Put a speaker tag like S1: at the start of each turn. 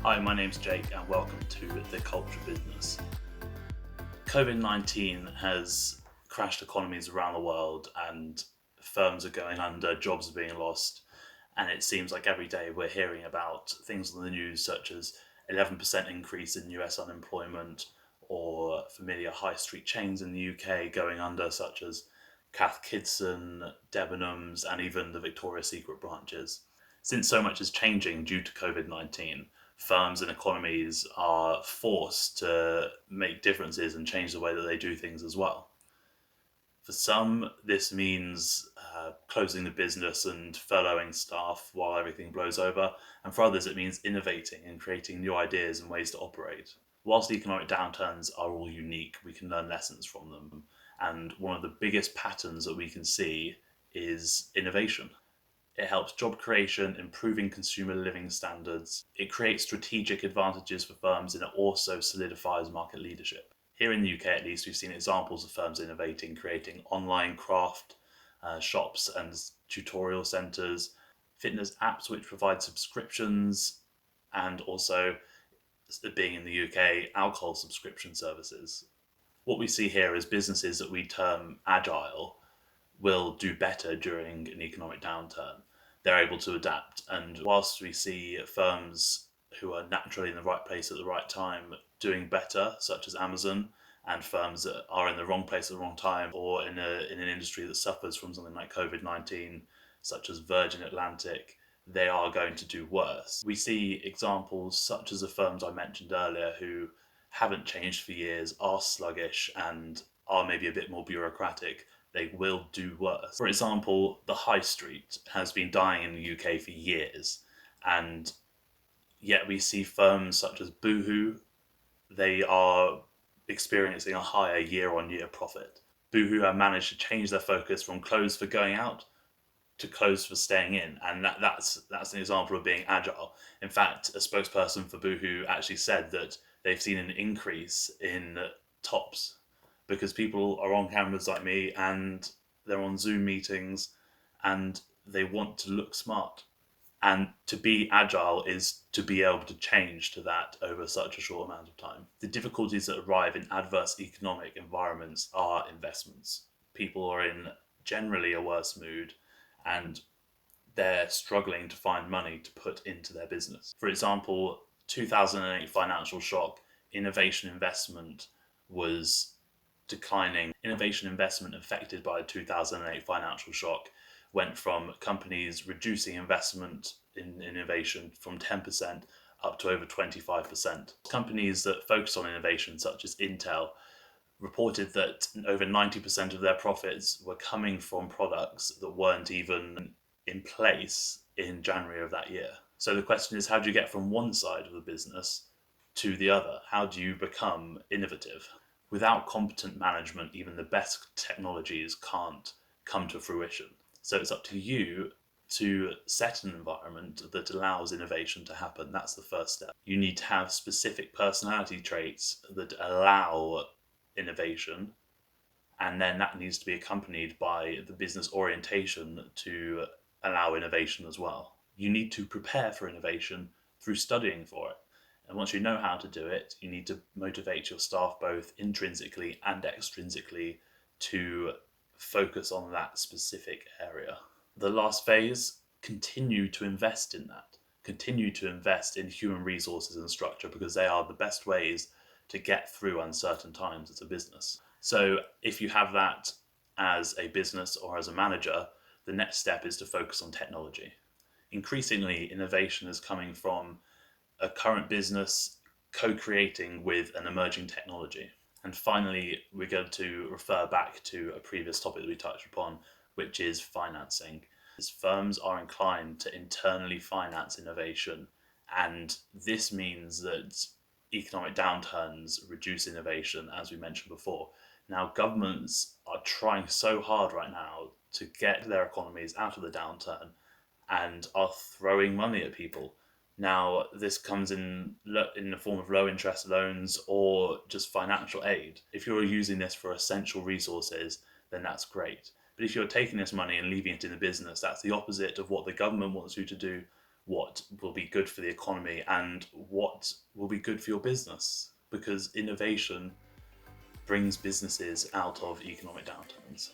S1: Hi, my name's Jake and welcome to The Culture Business. COVID-19 has crashed economies around the world and firms are going under, jobs are being lost, and it seems like every day we're hearing about things on the news such as 11% increase in US unemployment or familiar high street chains in the UK going under such as Cath Kidston, Debenhams and even the Victoria's Secret branches. Since so much is changing due to COVID-19, firms and economies are forced to make differences and change the way that they do things as well. For some, this means closing the business and furloughing staff while everything blows over, and for others, it means innovating and creating new ideas and ways to operate. Whilst economic downturns are all unique, we can learn lessons from them, and one of the biggest patterns that we can see is innovation. It helps job creation, improving consumer living standards. It creates strategic advantages for firms and it also solidifies market leadership. Here in the UK, at least, we've seen examples of firms innovating, creating online craft shops and tutorial centres, fitness apps which provide subscriptions, and also, being in the UK, alcohol subscription services. What we see here is businesses that we term agile will do better during an economic downturn. They're able to adapt. And whilst we see firms who are naturally in the right place at the right time doing better, such as Amazon, and firms that are in the wrong place at the wrong time, or in an industry that suffers from something like COVID-19, such as Virgin Atlantic, they are going to do worse. We see examples such as the firms I mentioned earlier who haven't changed for years, are sluggish, and are maybe a bit more bureaucratic. They will do worse. For example, the high street has been dying in the UK for years, and yet we see firms such as Boohoo, they are experiencing a higher year-on-year profit. Boohoo have managed to change their focus from clothes for going out to clothes for staying in, and that's an example of being agile. In fact, a spokesperson for Boohoo actually said that they've seen an increase in tops because people are on cameras like me and they're on Zoom meetings and they want to look smart. And to be agile is to be able to change to that over such a short amount of time. The difficulties that arrive in adverse economic environments are investments. People are in generally a worse mood and they're struggling to find money to put into their business. For example, 2008 financial shock, innovation investment was declining. Innovation investment affected by the 2008 financial shock went from companies reducing investment in innovation from 10% up to over 25%. Companies that focus on innovation, such as Intel, reported that over 90% of their profits were coming from products that weren't even in place in January of that year. So the question is, how do you get from one side of the business to the other? How do you become innovative? Without competent management, even the best technologies can't come to fruition. So it's up to you to set an environment that allows innovation to happen. That's the first step. You need to have specific personality traits that allow innovation, and then that needs to be accompanied by the business orientation to allow innovation as well. You need to prepare for innovation through studying for it. And once you know how to do it, you need to motivate your staff both intrinsically and extrinsically to focus on that specific area. The last phase, continue to invest in that. Continue to invest in human resources and structure because they are the best ways to get through uncertain times as a business. So if you have that as a business or as a manager, the next step is to focus on technology. Increasingly, innovation is coming from a current business co-creating with an emerging technology. And finally, we're going to refer back to a previous topic that we touched upon, which is financing. As firms are inclined to internally finance innovation, and this means that economic downturns reduce innovation, as we mentioned before. Now, governments are trying so hard right now to get their economies out of the downturn and are throwing money at people. Now, this comes in the form of low interest loans or just financial aid. If you're using this for essential resources, then that's great. But if you're taking this money and leaving it in the business, that's the opposite of what the government wants you to do, what will be good for the economy and what will be good for your business, because innovation brings businesses out of economic downturns.